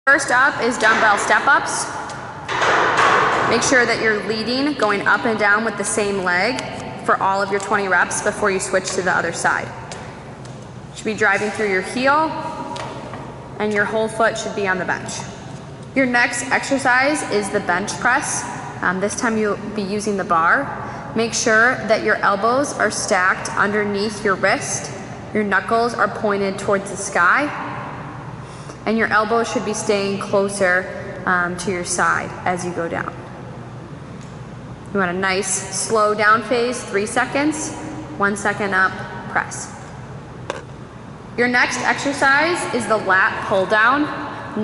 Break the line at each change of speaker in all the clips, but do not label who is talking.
First up is dumbbell step-ups. Make sure that you're leading, going up and down with the same leg for all of your 20 reps before you switch to the other side. You should be driving through your heel, and your whole foot should be on the bench. Your next exercise is the bench press. This time you'll be using the bar. Make sure that your elbows are stacked underneath your wrist. Your knuckles are pointed towards the sky. And your elbows should be staying closer to your side as you go down. You want a nice slow down phase, 3 seconds, 1 second up, press. Your next exercise is the lat pull down.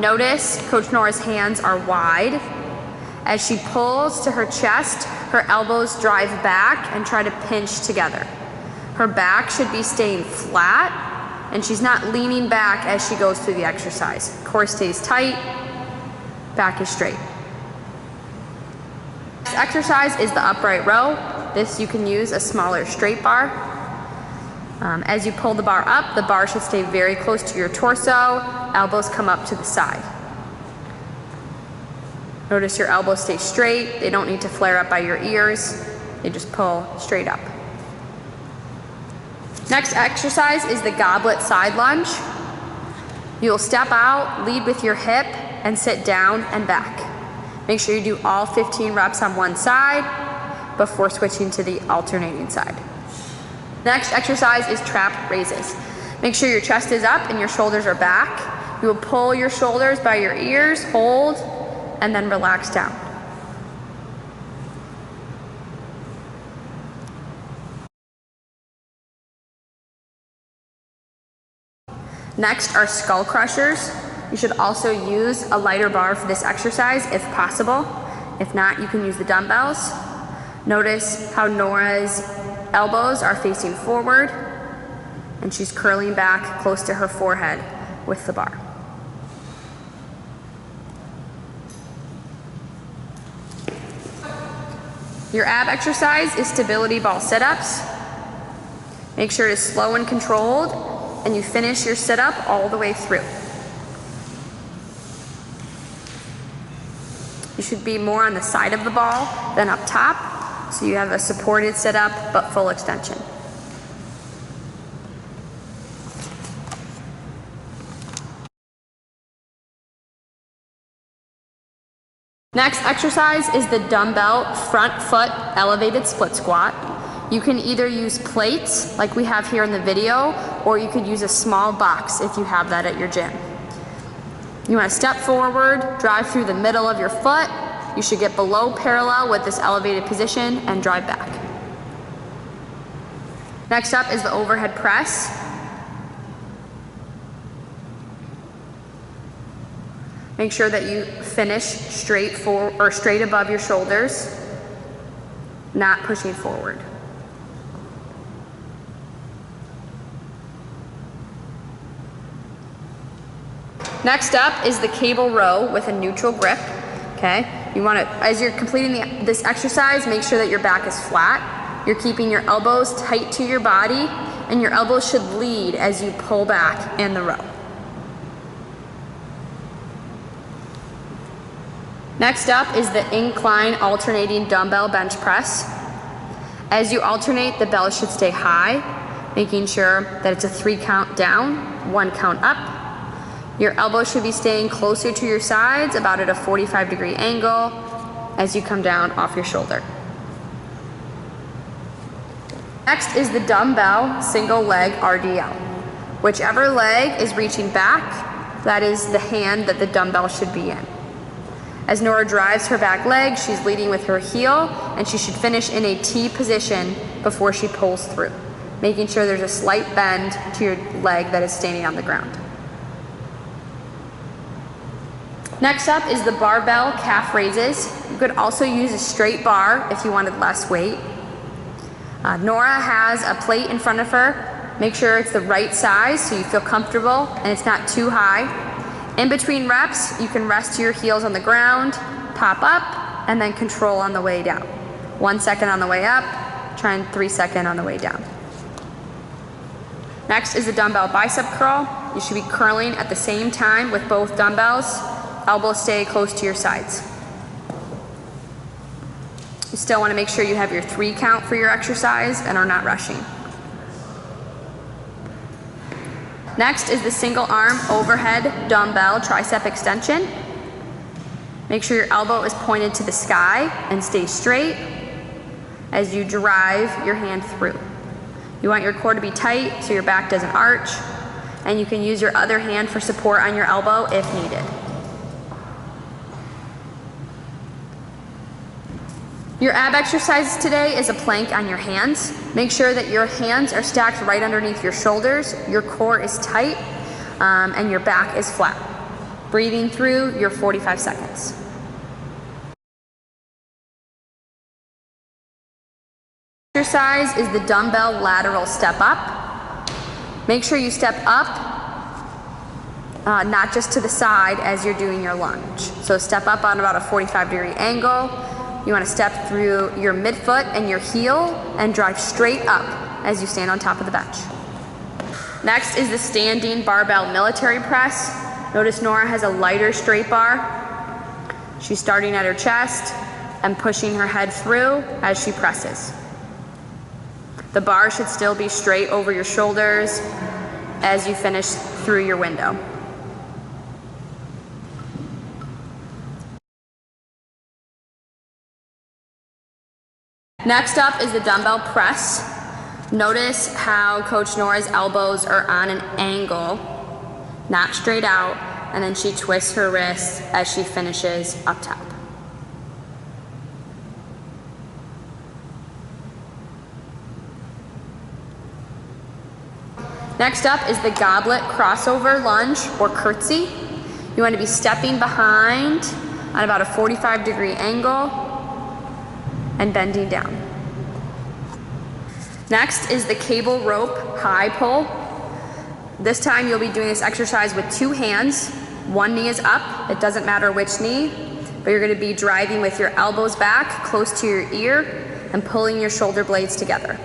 Notice Coach Nora's hands are wide. As she pulls to her chest, her elbows drive back and try to pinch together. Her back should be staying flat, and she's not leaning back as she goes through the exercise. Core stays tight, back is straight. Next exercise is the upright row. This you can use a smaller straight bar. As you pull the bar up, the bar should stay very close to your torso, elbows come up to the side. Notice your elbows stay straight, they don't need to flare up by your ears, they just pull straight up. Next exercise is the goblet side lunge. You'll step out, lead with your hip, and sit down and back. Make sure you do all 15 reps on one side before switching to the alternating side. Next exercise is trap raises. Make sure your chest is up and your shoulders are back. You will pull your shoulders by your ears, hold, and then relax down. Next are skull crushers. You should also use a lighter bar for this exercise if possible. If not, you can use the dumbbells. Notice how Nora's elbows are facing forward and she's curling back close to her forehead with the bar. Your ab exercise is stability ball sit-ups. Make sure it is slow and controlled, and you finish your sit-up all the way through. You should be more on the side of the ball than up top, so you have a supported sit-up but full extension. Next exercise is the dumbbell front foot elevated split squat. You can either use plates like we have here in the video, or you could use a small box if you have that at your gym. You want to step forward, drive through the middle of your foot. You should get below parallel with this elevated position and drive back. Next up is the overhead press. Make sure that you finish straight above your shoulders, not pushing forward. Next up is the cable row with a neutral grip, okay? You want to, as you're completing this exercise, make sure that your back is flat. You're keeping your elbows tight to your body, and your elbows should lead as you pull back in the row. Next up is the incline alternating dumbbell bench press. As you alternate, the belly should stay high, making sure that it's a 3 count down, 1 count up. Your elbows should be staying closer to your sides, about at a 45-degree angle as you come down off your shoulder. Next is the dumbbell single leg RDL. Whichever leg is reaching back, that is the hand that the dumbbell should be in. As Nora drives her back leg, she's leading with her heel, and she should finish in a T position before she pulls through, making sure there's a slight bend to your leg that is standing on the ground. Next up is the barbell calf raises. You could also use a straight bar if you wanted less weight. Nora has a plate in front of her. Make sure it's the right size so you feel comfortable and it's not too high. In between reps, you can rest your heels on the ground, pop up, and then control on the way down. 1 second on the way up, try and 3 second on the way down. Next is the dumbbell bicep curl. You should be curling at the same time with both dumbbells. elbows stay close to your sides. You still want to make sure you have your 3 count for your exercise and are not rushing. Next is the single arm overhead dumbbell tricep extension. Make sure your elbow is pointed to the sky and stay straight as you drive your hand through. You want your core to be tight so your back doesn't arch, and you can use your other hand for support on your elbow if needed. Your ab exercises today is a plank on your hands. Make sure that your hands are stacked right underneath your shoulders, your core is tight, and your back is flat. Breathing through your 45 seconds. Exercise is the dumbbell lateral step up. Make sure you step up, not just to the side as you're doing your lunge. So step up on about a 45-degree angle. You want to step through your midfoot and your heel and drive straight up as you stand on top of the bench. Next is the standing barbell military press. Notice Nora has a lighter straight bar. She's starting at her chest and pushing her head through as she presses. The bar should still be straight over your shoulders as you finish through your window. Next up is the dumbbell press. Notice how Coach Nora's elbows are on an angle, not straight out, and then she twists her wrists as she finishes up top. Next up is the goblet crossover lunge or curtsy. You want to be stepping behind on about a 45-degree angle and bending down. Next is the cable rope high pull. This time you'll be doing this exercise with 2 hands. One knee is up, it doesn't matter which knee, but you're going to be driving with your elbows back close to your ear and pulling your shoulder blades together.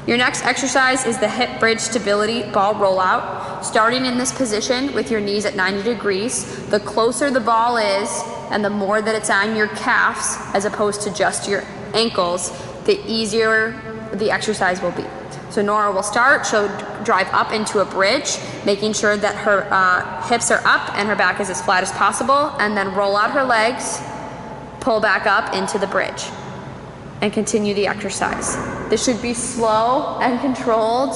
Your next exercise is the hip bridge stability ball rollout. Starting in this position with your knees at 90 degrees, the closer the ball is and the more that it's on your calves as opposed to just your ankles, the easier the exercise will be. So Nora will start, she'll drive up into a bridge, making sure that her hips are up and her back is as flat as possible, and then roll out her legs, pull back up into the bridge, and continue the exercise. This should be slow and controlled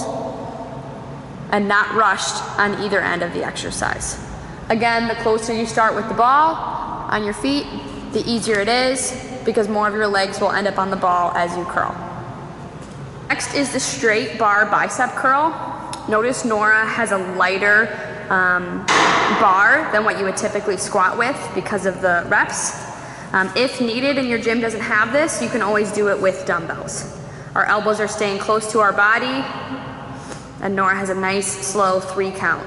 and not rushed on either end of the exercise. Again, the closer you start with the ball on your feet, the easier it is because more of your legs will end up on the ball as you curl. Next is the straight bar bicep curl. Notice Nora has a lighter bar than what you would typically squat with because of the reps. If needed and your gym doesn't have this, you can always do it with dumbbells. Our elbows are staying close to our body, and Nora has a nice, slow 3 count.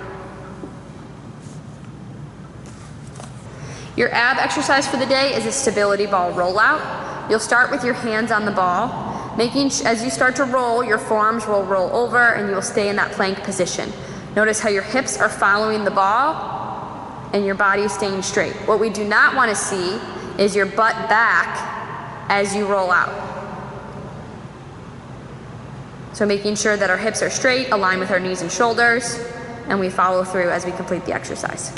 Your ab exercise for the day is a stability ball rollout. You'll start with your hands on the ball. As you start to roll, your forearms will roll over and you will stay in that plank position. Notice how your hips are following the ball and your body is staying straight. What we do not want to see is your butt back as you roll out. So making sure that our hips are straight, aligned with our knees and shoulders, and we follow through as we complete the exercise.